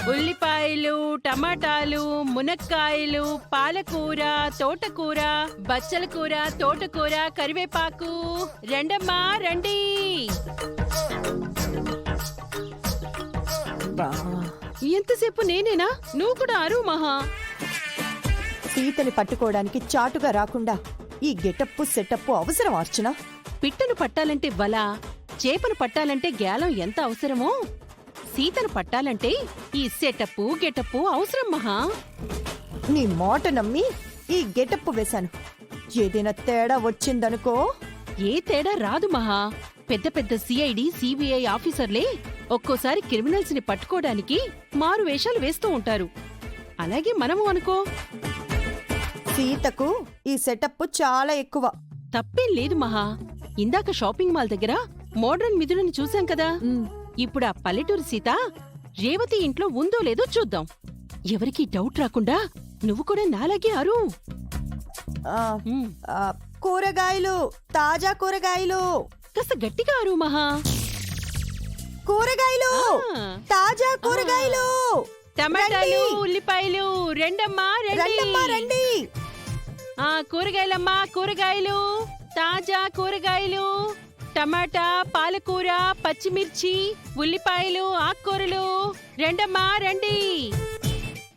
ఉల్లిపాయలు, టమాటాలు, మునక్కాయలు, పాలకూర, తోటకూర, బచ్చల కూర, తోటకూర, కరివేపాకు. రండమ్మా రండి. ఎంతసేపు నేనేనా? నువ్వు కూడా అరువు మహా. సీతని పట్టుకోవడానికి చాటుగా రాకుండా ఈ గెటప్పు సెటప్పు అవసరం అర్చన. పిట్టను పట్టాలంటే వల, చేపను పట్టాలంటే గ్యాలం ఎంత అవసరమో సీతను పట్టాలంటే ఈ సెటప్పు గెటప్పు అవసరం మహా. నీ మాట నమ్మి ఈ గెటప్పు వేశాను. ఏదైనా తేడా వచ్చిందనుకో. ఏ తేడా రాదు మహా. పెద్ద పెద్ద సిఐడి, సిబిఐ ఆఫీసర్లే ఒక్కోసారి క్రిమినల్స్ ని పట్టుకోవడానికి మారు వేషాలు వేస్తూ ఉంటారు. అలాగే మనము అనుకో. సీతకు ఈ సెటప్ చాలా ఎక్కువ. తప్పేం లేదు మహా. ఇందాక షాపింగ్ మాల్ దగ్గర మోడ్రన్ మిథులని చూశాం కదా. ఇప్పుడు ఆ పల్లెటూరు సీత రేవతి ఇంట్లో ఉందో లేదో చూద్దాం. ఎవరికీ డౌట్ రాకుండా నువ్వు కూడా నాలాగే అరు. కూరగాయలు, తాజా కూరగాయలు. కాస్త గట్టిగా అరు మహా. కూరగాయలు, తాజా కూరగాయలు. టమాటాలు, ఉల్లిపాయలు. రెండమ్మా రండి. కూరగాయలమ్మా, కూరగాయలు, తాజా కూరగాయలు. టమాటా, పాలకూర, పచ్చిమిర్చి, ఉల్లిపాయలు, ఆకుకూరలు. రెండమ్మా రండి.